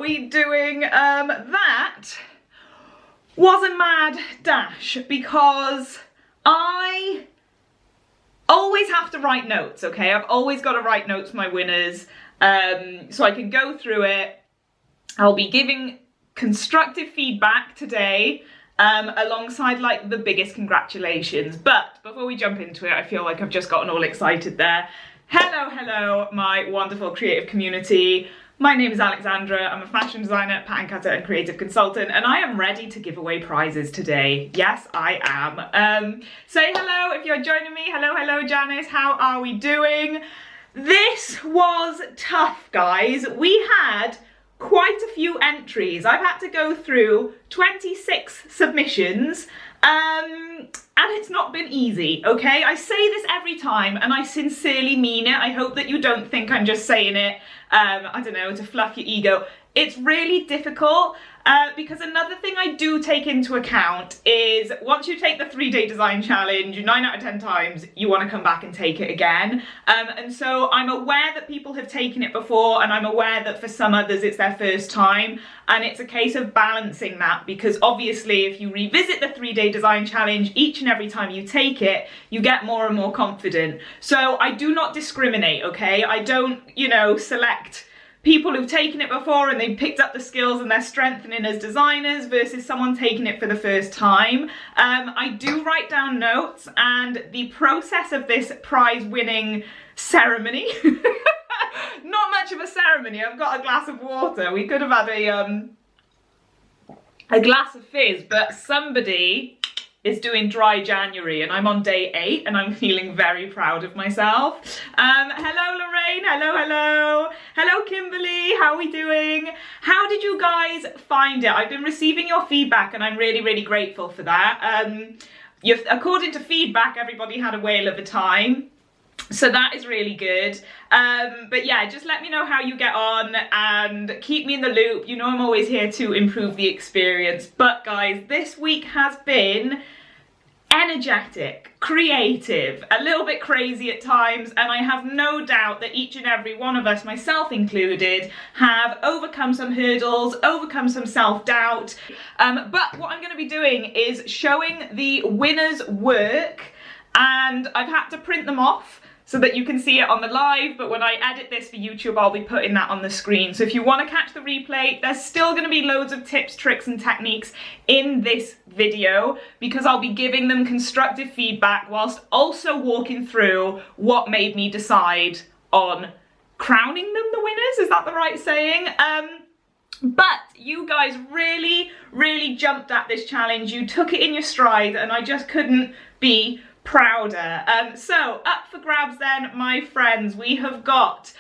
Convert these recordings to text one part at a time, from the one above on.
we doing? That was a mad dash because I always have to write notes, okay? I've always got to write notes for my winners so I can go through it. I'll be giving constructive feedback today alongside like the biggest congratulations. But before we jump into it, I feel like I've just gotten all excited there. Hello, my wonderful creative community. My name is Alexandra. I'm a fashion designer, pattern cutter and creative consultant, and I am ready to give away prizes today. Yes, I am. Say hello if you're joining me. Hello, Janice. How are we doing? This was tough, guys. We had quite a few entries. I've had to go through 26 submissions, and it's not been easy, okay? I say this every time, and I sincerely mean it. I hope that you don't think I'm just saying it, I don't know, to fluff your ego. It's really difficult because another thing I do take into account is once you take the 3-day design challenge, 9 out of 10 times you want to come back and take it again. And so I'm aware that people have taken it before, and I'm aware that for some others it's their first time, and it's a case of balancing that, because obviously if you revisit the 3-day design challenge each and every time you take it, you get more and more confident. So I do not discriminate, okay? I don't, select people who've taken it before and they've picked up the skills and they're strengthening as designers versus someone taking it for the first time. I do write down notes, and the process of this prize winning ceremony, not much of a ceremony. I've got a glass of water. We could have had a glass of fizz, but somebody is doing dry January and I'm on day 8 and I'm feeling very proud of myself. Hello Lorraine, hello Kimberly, how are we doing? How did you guys find it? I've been receiving your feedback and I'm really grateful for that. According to feedback, everybody had a whale of a time. So that is really good. But yeah, just let me know how you get on and keep me in the loop. You know I'm always here to improve the experience. But guys, this week has been energetic, creative, a little bit crazy at times, and I have no doubt that each and every one of us, myself included, have overcome some hurdles, overcome some self-doubt. But what I'm going to be doing is showing the winners' work, and I've had to print them off so that you can see it on the live, but when I edit this for YouTube, I'll be putting that on the screen. So if you want to catch the replay, there's still going to be loads of tips, tricks and techniques in this video, because I'll be giving them constructive feedback whilst also walking through what made me decide on crowning them the winners. Is that the right saying? But you guys really jumped at this challenge. You took it in your stride, and I just couldn't be prouder. So up for grabs then, my friends, we have got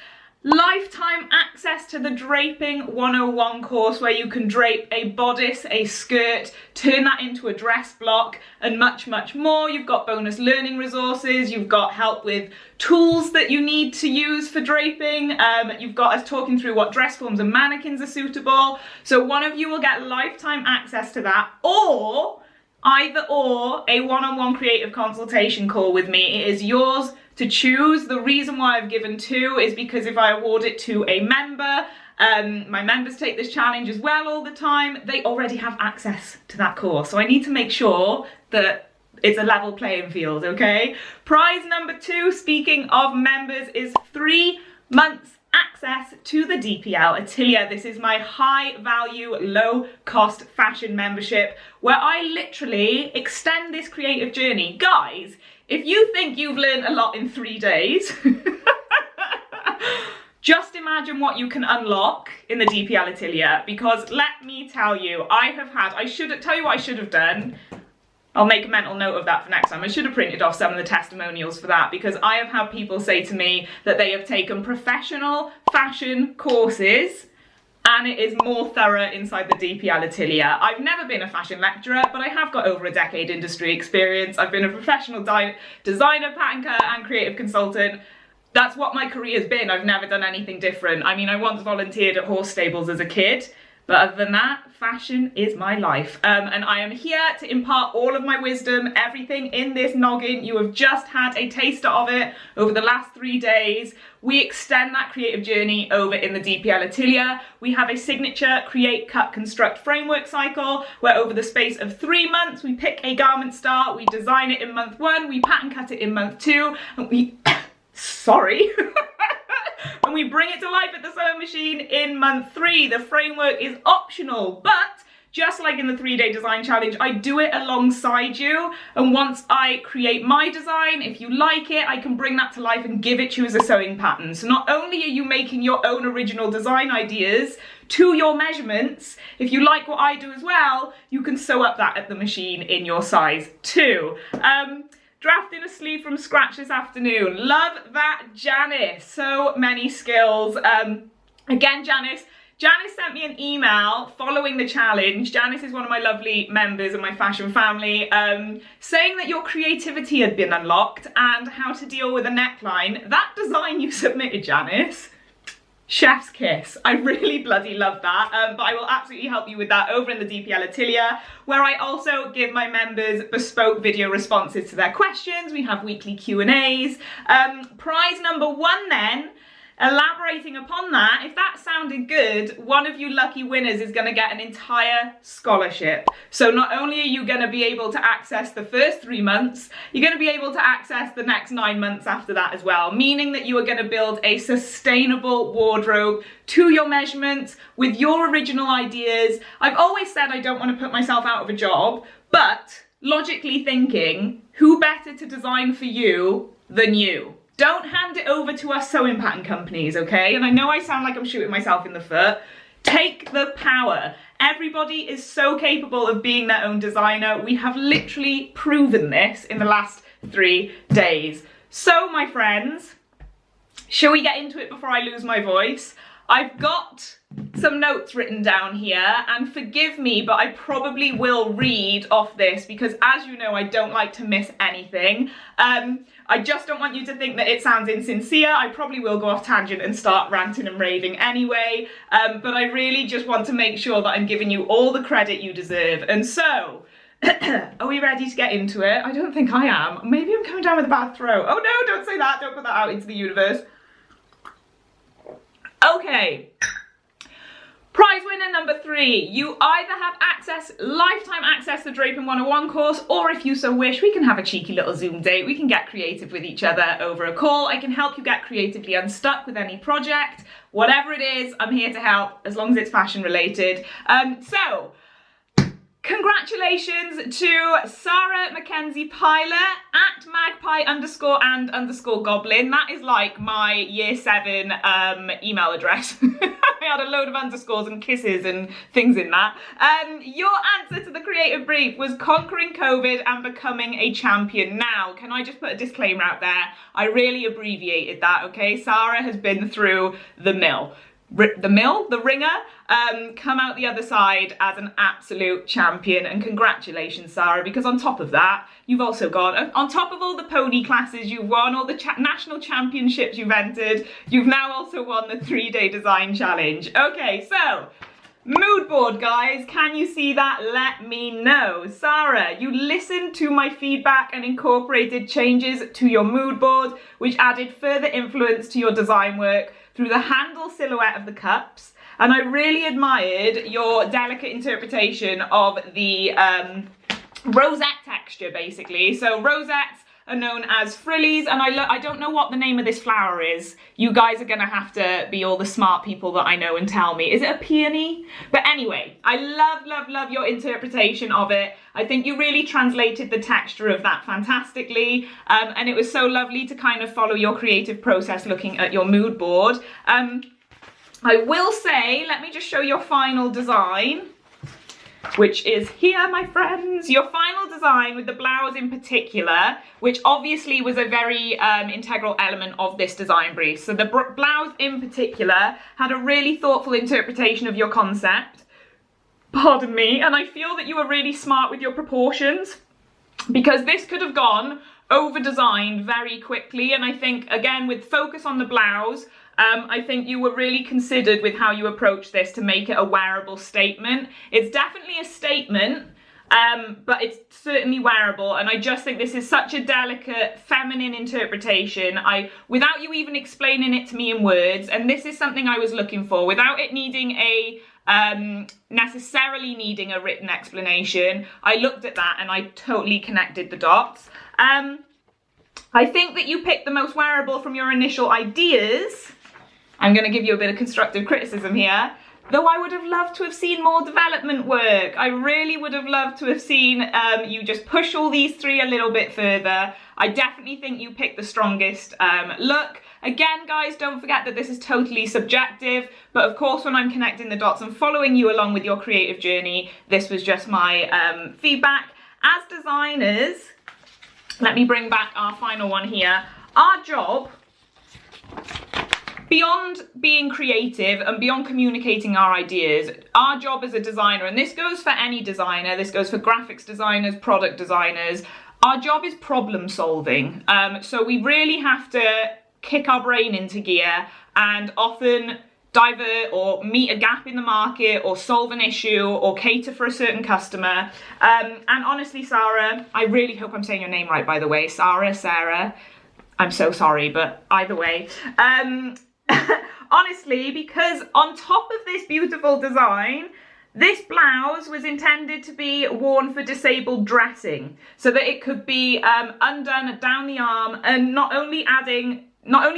lifetime access to the Draping 101 course, where you can drape a bodice, a skirt, turn that into a dress block, and much more. You've got bonus learning resources, you've got help with tools that you need to use for draping, you've got us talking through what dress forms and mannequins are suitable. So one of you will get lifetime access to that, or either or a one-on-one creative consultation call with me. It is yours to choose. The reason why I've given 2 is because if I award it to a member, my members take this challenge as well all the time, they already have access to that course. So I need to make sure that it's a level playing field, okay? Prize number 2, speaking of members, is 3 months access to the DPL Atelier. This is my high value, low cost fashion membership where I literally extend this creative journey. Guys, if you think you've learned a lot in 3 days, just imagine what you can unlock in the DPL Atelier, because let me tell you, I should tell you what I should have done. I'll make a mental note of that for next time. I should have printed off some of the testimonials for that, because I have had people say to me that they have taken professional fashion courses and it is more thorough inside the DPL Atelier. I've never been a fashion lecturer, but I have got over a decade industry experience. I've been a professional designer, pattern cutter and creative consultant. That's what my career's been. I've never done anything different. I mean, I once volunteered at horse stables as a kid, But other than that, fashion is my life. And I am here to impart all of my wisdom, everything in this noggin. You have just had a taster of it over the last 3 days. We extend that creative journey over in the DPL Atelier. We have a signature create, cut, construct framework cycle where over the space of 3 months, we pick a garment start, we design it in month 1, we pattern cut it in month 2, and we, sorry. And we bring it to life at the sewing machine in month 3. The framework is optional, but just like in the 3-day design challenge, I do it alongside you. And once I create my design, if you like it, I can bring that to life and give it to you as a sewing pattern. So not only are you making your own original design ideas to your measurements, if you like what I do as well, you can sew up that at the machine in your size too. Drafting a sleeve from scratch this afternoon. Love that, Janice. So many skills. Again, Janice sent me an email following the challenge. Janice is one of my lovely members of my fashion family, saying that your creativity had been unlocked and how to deal with a neckline. That design you submitted, Janice, chef's kiss. I really bloody love that, but I will absolutely help you with that over in the DPL Atelier, where I also give my members bespoke video responses to their questions. We have weekly Q&As. Prize number 1 then, elaborating upon that, if that sounded good, one of you lucky winners is going to get an entire scholarship. So not only are you going to be able to access the first 3 months, you're going to be able to access the next 9 months after that as well, meaning that you are going to build a sustainable wardrobe to your measurements with your original ideas. I've always said I don't want to put myself out of a job, but logically thinking, who better to design for you than you? Don't hand it over to us sewing pattern companies, okay? And I know I sound like I'm shooting myself in the foot. Take the power. Everybody is so capable of being their own designer. We have literally proven this in the last 3 days. So, my friends, shall we get into it before I lose my voice? I've got some notes written down here, and forgive me, but I probably will read off this because, as you know, I don't like to miss anything. I just don't want you to think that it sounds insincere. I probably will go off tangent and start ranting and raving anyway, but I really just want to make sure that I'm giving you all the credit you deserve. And so, are we ready to get into it? I don't think I am. Maybe I'm coming down with a bad throat. Oh no, don't say that. Don't put that out into the universe. Okay. Prize winner number 3, you either have access, lifetime access to the Draping 101 course, or if you so wish, we can have a cheeky little Zoom date. We can get creative with each other over a call. I can help you get creatively unstuck with any project. Whatever it is, I'm here to help, as long as it's fashion related. So, congratulations to Sarah Mackenzie Pyler at magpie_and_goblin. That is like my year 7 email address. I had a load of underscores and kisses and things in that. Your answer to the creative brief was conquering COVID and becoming a champion. Now, can I just put a disclaimer out there? I really abbreviated that, okay? Sarah has been through the mill. The ringer, come out the other side as an absolute champion, and congratulations, Sarah, because on top of that, you've also got, on top of all the pony classes you've won, all the national championships you've entered, you've now also won the 3-day design challenge. Okay, so, mood board, guys, can you see that? Let me know. Sarah, you listened to my feedback and incorporated changes to your mood board, which added further influence to your design work through the handle silhouette of the cups, and I really admired your delicate interpretation of the rosette texture, basically. So rosettes are known as frillies, and I don't know what the name of this flower is. You guys are gonna have to be all the smart people that I know and tell me. Is it a peony? But anyway, I love your interpretation of it. I think you really translated the texture of that fantastically, and it was so lovely to kind of follow your creative process looking at your mood board. I will say, let me just show your final design, which is here, my friends. Your final design with the blouse in particular, which obviously was a very integral element of this design brief. So the blouse in particular had a really thoughtful interpretation of your concept. Pardon me, and I feel that you were really smart with your proportions, because this could have gone over-designed very quickly, and I think, again, with focus on the blouse, I think you were really considered with how you approached this to make it a wearable statement. It's definitely a statement, but it's certainly wearable, and I just think this is such a delicate feminine interpretation. Without you even explaining it to me in words, and this is something I was looking for, without it needing a necessarily needing a written explanation, I looked at that and I totally connected the dots. I think that you picked the most wearable from your initial ideas. I'm going to give you a bit of constructive criticism here. Though I would have loved to have seen more development work. I really would have loved to have seen you just push all these three a little bit further. I definitely think you picked the strongest look. Again, guys, don't forget that this is totally subjective, but of course when I'm connecting the dots and following you along with your creative journey, this was just my feedback. As designers, let me bring back our final one here. Our job, beyond being creative and beyond communicating our ideas, our job as a designer, and this goes for any designer, this goes for graphics designers, product designers, our job is problem solving. So we really have to kick our brain into gear and often divert or meet a gap in the market or solve an issue or cater for a certain customer. And honestly, Sarah, I really hope I'm saying your name right, by the way. Sarah, I'm so sorry, but either way. Honestly, because on top of this beautiful design, this blouse was intended to be worn for disabled dressing, so that it could be undone down the arm, and not only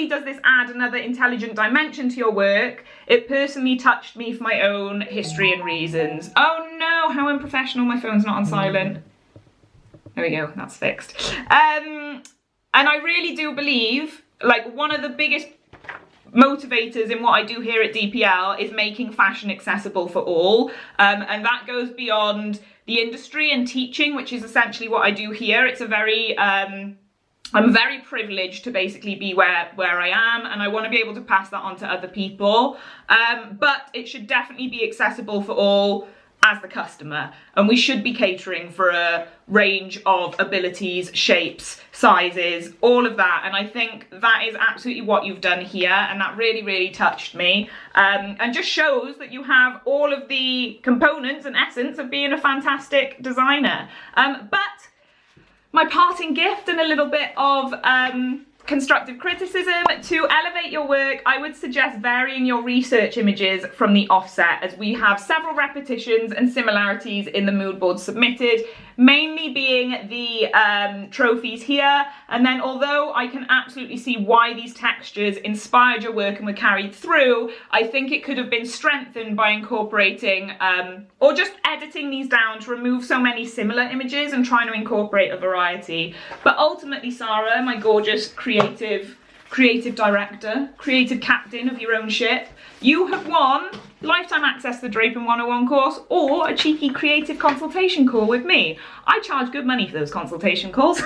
does this add another intelligent dimension to your work, it personally touched me for my own history and reasons. Oh no, how unprofessional, my phone's not on silent. There we go, that's fixed. And I really do believe, like, one of the biggest motivators in what I do here at DPL is making fashion accessible for all, and that goes beyond the industry and teaching, which is essentially what I do here. It's a very I'm very privileged to basically be where I am, and I want to be able to pass that on to other people, but it should definitely be accessible for all as the customer, and we should be catering for a range of abilities, shapes, sizes, all of that, and I think that is absolutely what you've done here, and that really, really touched me, and just shows that you have all of the components and essence of being a fantastic designer. But my parting gift and a little bit of constructive criticism: to elevate your work, I would suggest varying your research images from the offset, as we have several repetitions and similarities in the mood board submitted, mainly being the trophies here. And then, although I can absolutely see why these textures inspired your work and were carried through, I think it could have been strengthened by incorporating or just editing these down to remove so many similar images and trying to incorporate a variety. But ultimately, Sarah, my gorgeous creative director, creative captain of your own ship, you have won lifetime access to the Draping 101 course or a cheeky creative consultation call with me. I charge good money for those consultation calls.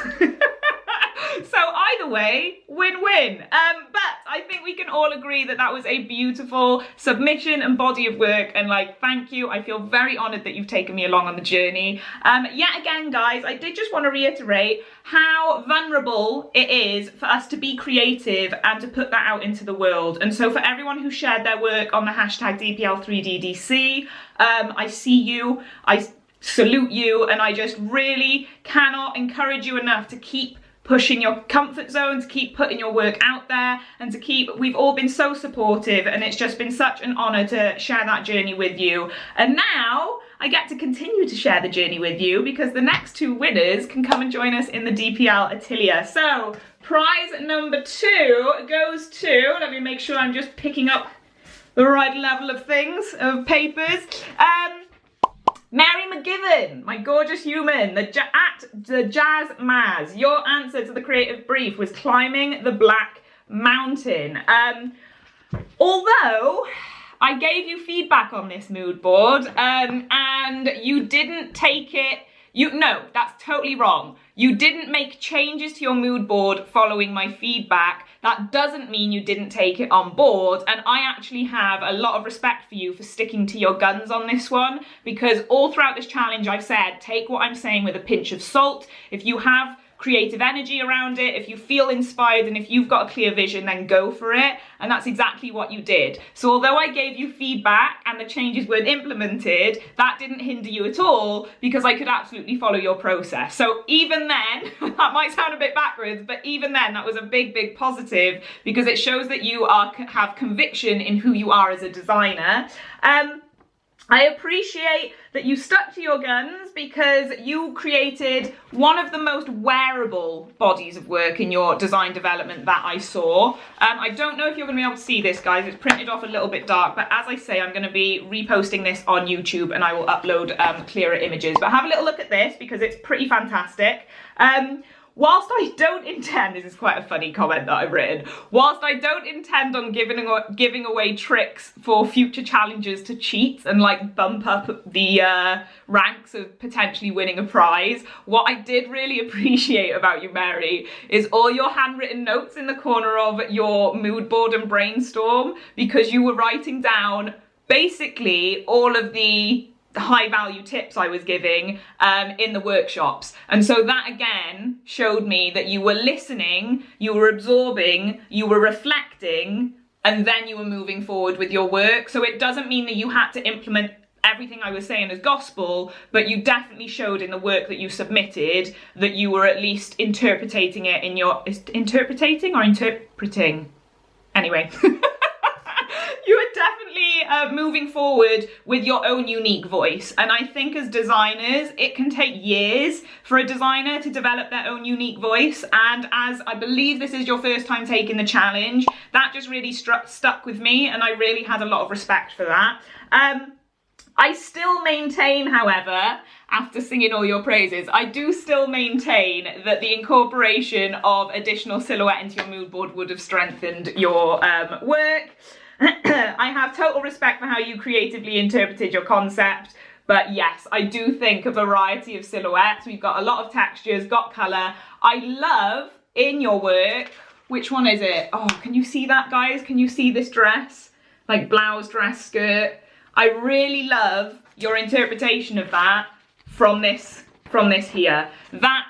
So either way, win-win. But I think we can all agree that that was a beautiful submission and body of work, and like, thank you. I feel very honoured that you've taken me along on the journey. Yet again, guys, I did just want to reiterate how vulnerable it is for us to be creative and to put that out into the world. And so for everyone who shared their work on the hashtag DPL3DDC, I see you, I salute you, and I just really cannot encourage you enough to keep pushing your comfort zone, to keep putting your work out there, and to keep, we've all been so supportive, and it's just been such an honour to share that journey with you. And now I get to continue to share the journey with you, because the next two winners can come and join us in the DPL Atelier. So prize number 2 goes to, let me make sure I'm just picking up the right level of things, of papers. Mary McGiven, my gorgeous human, at the Jazz Maz. Your answer to the creative brief was climbing the Black Mountain. Although I gave you feedback on this mood board, and you didn't take it. No, that's totally wrong. You didn't make changes to your mood board following my feedback. That doesn't mean you didn't take it on board, and I actually have a lot of respect for you for sticking to your guns on this one, because all throughout this challenge I've said, take what I'm saying with a pinch of salt. If you have creative energy around it, if you feel inspired, and if you've got a clear vision, then go for it. And that's exactly what you did. So although I gave you feedback and the changes weren't implemented, that didn't hinder you at all, because I could absolutely follow your process. So even then, that might sound a bit backwards, but even then that was a big, big positive, because it shows that you have conviction in who you are as a designer. I appreciate that you stuck to your guns, because you created one of the most wearable bodies of work in your design development that I saw. I don't know if you're going to be able to see this, guys. It's printed off a little bit dark, but as I say, I'm going to be reposting this on YouTube, and I will upload clearer images. But have a little look at this, because it's pretty fantastic. Whilst I don't intend, this is quite a funny comment that I've written, whilst I don't intend on giving away tricks for future challengers to cheat and like bump up the ranks of potentially winning a prize, what I did really appreciate about you, Mary, is all your handwritten notes in the corner of your mood board and brainstorm, because you were writing down basically all of the high value tips I was giving in the workshops. And so that again showed me that you were listening, you were absorbing, you were reflecting, and then you were moving forward with your work. So it doesn't mean that you had to implement everything I was saying as gospel, but you definitely showed in the work that you submitted that you were at least interpreting it in your, interpreting? Anyway. You are definitely moving forward with your own unique voice. And I think as designers, it can take years for a designer to develop their own unique voice. And as I believe this is your first time taking the challenge, that just really stuck with me, and I really had a lot of respect for that. I still maintain, however, after singing all your praises, I do still maintain that the incorporation of additional silhouette into your mood board would have strengthened your work. I have total respect for how you creatively interpreted your concept, but yes, I do think a variety of silhouettes. We've got a lot of textures, got colour. I love in your work, which one is it? Oh, can you see that, guys? Can you see this dress? Like blouse, dress, skirt. I really love your interpretation of that from this here. That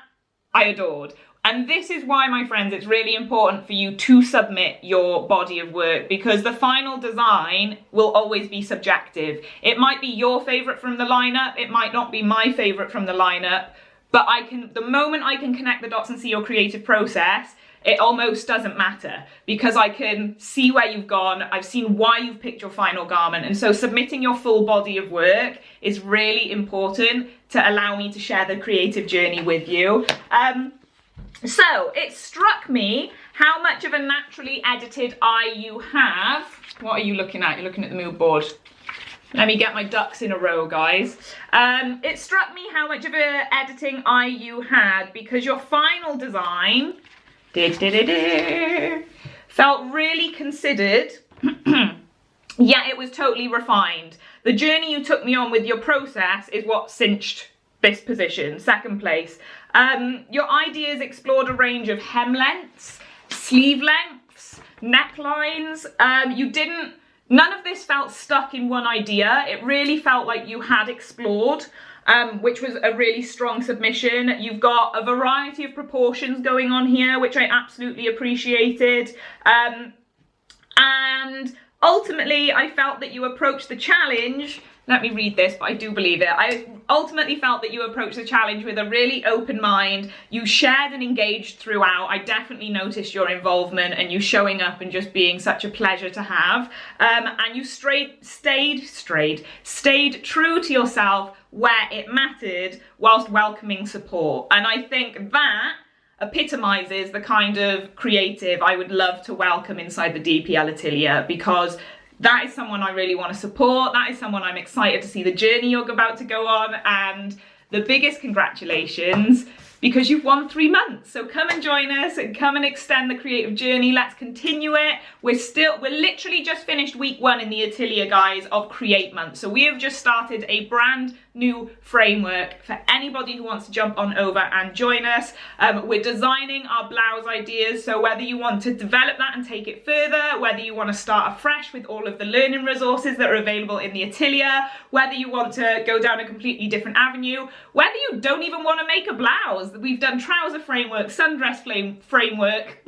I adored. And this is why, my friends, it's really important for you to submit your body of work, because the final design will always be subjective. It might be your favourite from the lineup, it might not be my favourite from the lineup, but the moment I can connect the dots and see your creative process, it almost doesn't matter, because I can see where you've gone, I've seen why you've picked your final garment, and so submitting your full body of work is really important to allow me to share the creative journey with you. So it struck me how much of a naturally edited eye you have. What are you looking at? You're looking at the mood board. Let me get my ducks in a row, guys. It struck me how much of an editing eye you had, because your final design felt really considered. Yeah, it was totally refined. The journey you took me on with your process is what cinched this position, second place. Your ideas explored a range of hem lengths, sleeve lengths, necklines. None of this felt stuck in one idea. It really felt like you had explored, which was a really strong submission. You've got a variety of proportions going on here, which I absolutely appreciated. And ultimately, I felt that you approached the challenge. Let me read this, but I do believe it. I ultimately felt that you approached the challenge with a really open mind. You shared and engaged throughout. I definitely noticed your involvement and you showing up and just being such a pleasure to have. And you stayed true to yourself where it mattered, whilst welcoming support. And I think that epitomizes the kind of creative I would love to welcome inside the DPL Atelier, because that is someone I really want to support. That is someone I'm excited to see the journey you're about to go on. And the biggest congratulations, because you've won 3 months. So come and join us and come and extend the creative journey. Let's continue it. We're literally just finished week 1 in the Atelier, guys, of Create Month. So we have just started a brand new framework for anybody who wants to jump on over and join us. We're designing our blouse ideas, so whether you want to develop that and take it further, whether you want to start afresh with all of the learning resources that are available in the Atelier, whether you want to go down a completely different avenue, whether you don't even want to make a blouse, we've done trouser framework, sundress framework,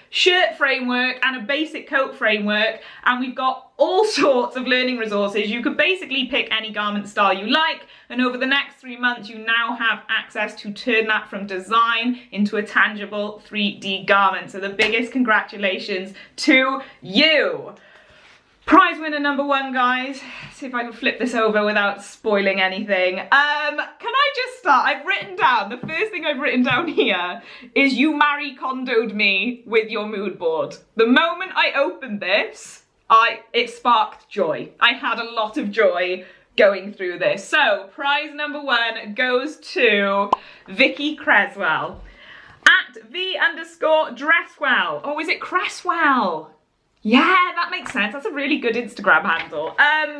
shirt framework, and a basic coat framework, and we've got all sorts of learning resources. You could basically pick any garment style you like, and over the next 3 months you now have access to turn that from design into a tangible 3D garment. So the biggest congratulations to you. Prize winner number 1, guys. See if I can flip this over without spoiling anything. Can I just start? I've written down, the first thing I've written down here is you Marie Kondo'd me with your mood board. The moment I opened this, it sparked joy. I had a lot of joy going through this. So prize number 1 goes to Vicky Creswell at V_Dresswell. Oh, is it Cresswell? Yeah, that makes sense. That's a really good Instagram handle.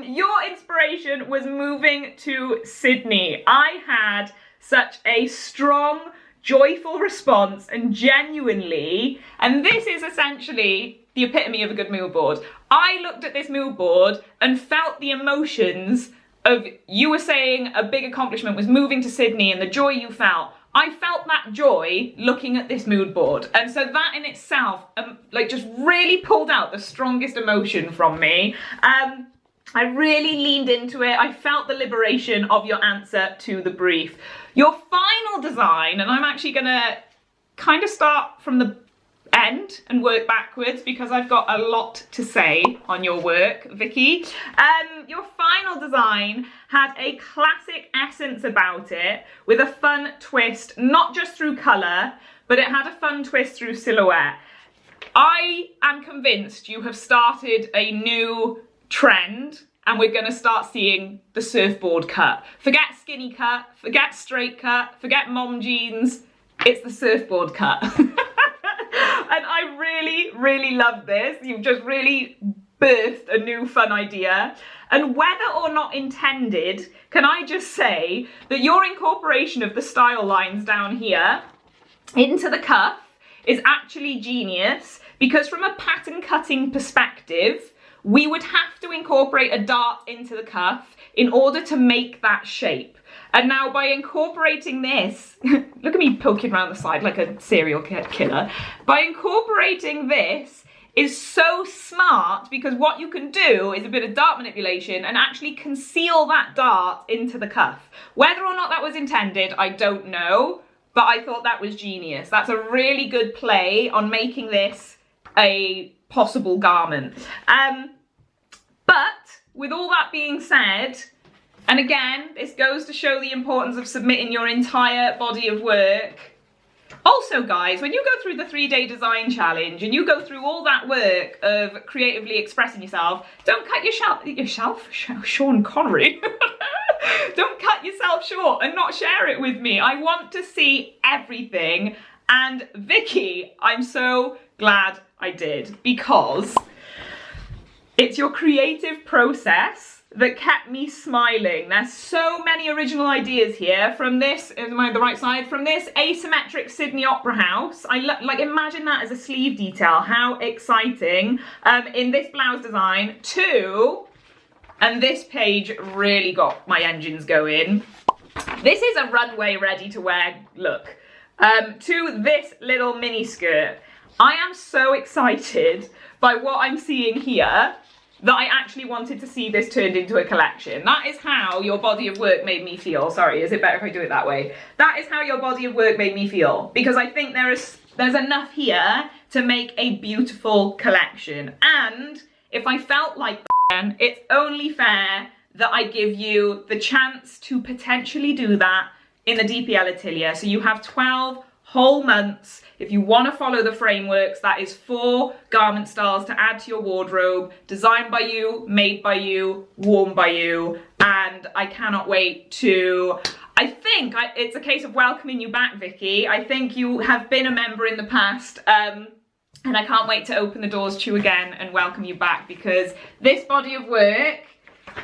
Your inspiration was moving to Sydney. I had such a strong, joyful response, and genuinely, and this is essentially the epitome of a good mood board. I looked at this mood board and felt the emotions of, you were saying a big accomplishment was moving to Sydney and the joy you felt. I felt that joy looking at this mood board, and so that in itself like just really pulled out the strongest emotion from me. I really leaned into it. I felt the liberation of your answer to the brief. Your final design, and I'm actually gonna kind of start from the end and work backwards because I've got a lot to say on your work, Vicky. Your final design had a classic essence about it with a fun twist, not just through colour, but it had a fun twist through silhouette. I am convinced you have started a new trend and we're going to start seeing the surfboard cut. Forget skinny cut, forget straight cut, forget mom jeans, it's the surfboard cut. And I really, really love this. You've just really birthed a new fun idea. And whether or not intended, can I just say that your incorporation of the style lines down here into the cuff is actually genius, because from a pattern cutting perspective, we would have to incorporate a dart into the cuff in order to make that shape. And now by incorporating this, look at me poking around the side like a serial killer. By incorporating this is so smart, because what you can do is a bit of dart manipulation and actually conceal that dart into the cuff. Whether or not that was intended, I don't know, but I thought that was genius. That's a really good play on making this a possible garment. But with all that being said, and again, this goes to show the importance of submitting your entire body of work. Also, guys, when you go through the 3-day design challenge and you go through all that work of creatively expressing yourself, don't cut yourself, Sean Connery. Don't cut yourself short and not share it with me. I want to see everything. And Vicky, I'm so glad I did, because it's your creative process that kept me smiling. There's so many original ideas here. From this, am I on the right side? From this asymmetric Sydney Opera House. Like imagine that as a sleeve detail. How exciting. In this blouse design to, and this page really got my engines going. This is a runway ready to wear look. To this little mini skirt. I am so excited by what I'm seeing here that I actually wanted to see this turned into a collection. That is how your body of work made me feel. Sorry, is it better if I do it that way? That is how your body of work made me feel, because I think there's enough here to make a beautiful collection. And if I felt like it's only fair that I give you the chance to potentially do that in the DPL Atelier. So you have 12 whole months. If you want to follow the frameworks, that is 4 garment styles to add to your wardrobe, designed by you, made by you, worn by you, and I cannot wait to, I think it's a case of welcoming you back, Vicky. I think you have been a member in the past, and I can't wait to open the doors to you again and welcome you back, because this body of work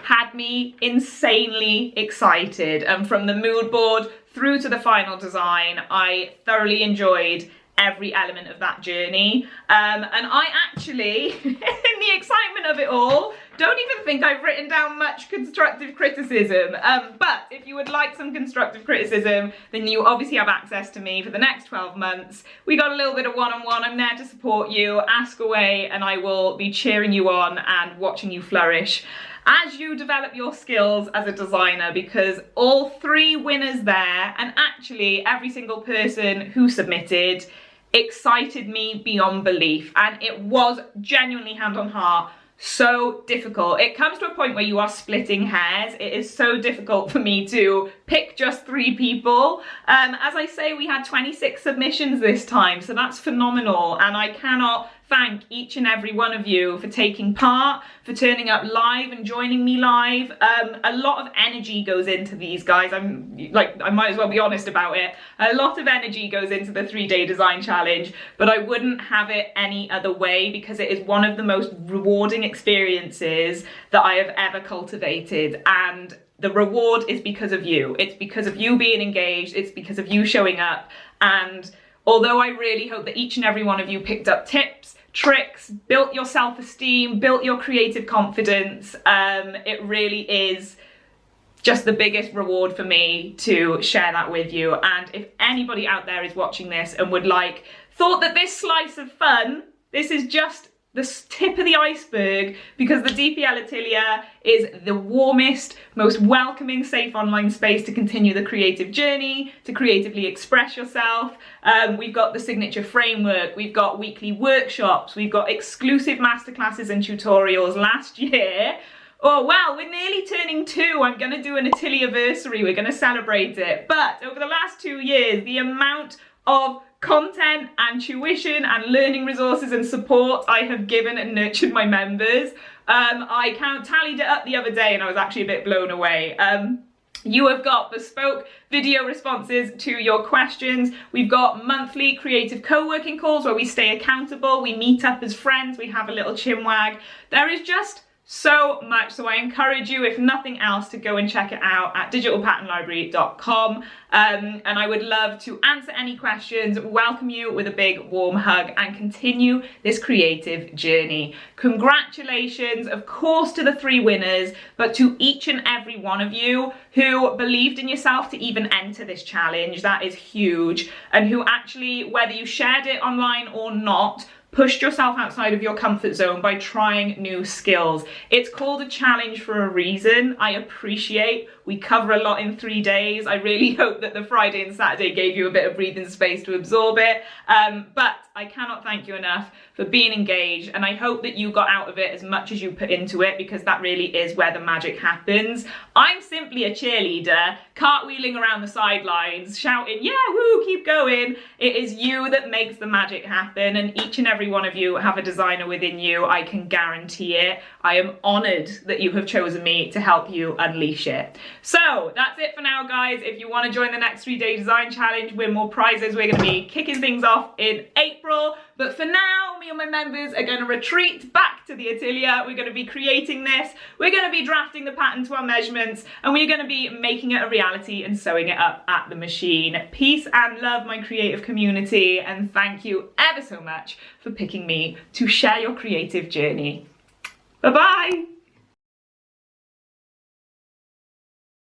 had me insanely excited, and from the mood board through to the final design, I thoroughly enjoyed every element of that journey. And I actually, in the excitement of it all, don't even think I've written down much constructive criticism. But if you would like some constructive criticism, then you obviously have access to me for the next 12 months. We got a little bit of one-on-one. I'm there to support you. Ask away and I will be cheering you on and watching you flourish as you develop your skills as a designer, because all 3 winners there, and actually every single person who submitted, excited me beyond belief. And it was genuinely, hand on heart, so difficult. It comes to a point where you are splitting hairs. It is so difficult for me to pick just 3 people. As I say, we had 26 submissions this time, so that's phenomenal, and I cannot thank each and every one of you for taking part, for turning up live and joining me live. A lot of energy goes into these, guys. I might as well be honest about it. A lot of energy goes into the 3-day design challenge, but I wouldn't have it any other way, because it is one of the most rewarding experiences that I have ever cultivated. And the reward is because of you. It's because of you being engaged. It's because of you showing up. And although I really hope that each and every one of you picked up tips, tricks, built your self-esteem, built your creative confidence, it really is just the biggest reward for me to share that with you. And if anybody out there is watching this and thought that this slice of fun, this is just the tip of the iceberg, because the DPL Atelier is the warmest, most welcoming, safe online space to continue the creative journey, to creatively express yourself. We've got the signature framework, we've got weekly workshops, we've got exclusive masterclasses and tutorials. Last year, oh wow, we're nearly turning 2. I'm gonna do an Atelierversary, we're gonna celebrate it. But over the last 2 years, the amount of content and tuition and learning resources and support I have given and nurtured my members, I tallied it up the other day and I was actually a bit blown away. You have got bespoke video responses to your questions. We've got monthly creative co-working calls where we stay accountable, we meet up as friends, we have a little chinwag. There is just so much, so I encourage you, if nothing else, to go and check it out at digitalpatternlibrary.com. And I would love to answer any questions, welcome you with a big warm hug, and continue this creative journey. Congratulations, of course, to the 3 winners, but to each and every one of you who believed in yourself to even enter this challenge. That is huge. And who actually, whether you shared it online or not, pushed yourself outside of your comfort zone by trying new skills. It's called a challenge for a reason. I appreciate we cover a lot in 3 days. I really hope that the Friday and Saturday gave you a bit of breathing space to absorb it. But I cannot thank you enough for being engaged, and I hope that you got out of it as much as you put into it, because that really is where the magic happens. I'm simply a cheerleader, cartwheeling around the sidelines, shouting, yeah, woo, keep going. It is you that makes the magic happen, and each and every one of you have a designer within you. I can guarantee it. I am honoured that you have chosen me to help you unleash it. So that's it for now, guys. If you want to join the next 3-day design challenge, win more prizes, we're going to be kicking things off in April. But for now, me and my members are going to retreat back to the atelier. We're going to be creating this. We're going to be drafting the pattern to our measurements, and we're going to be making it a reality and sewing it up at the machine. Peace and love, my creative community, and thank you ever so much for picking me to share your creative journey. Bye-bye.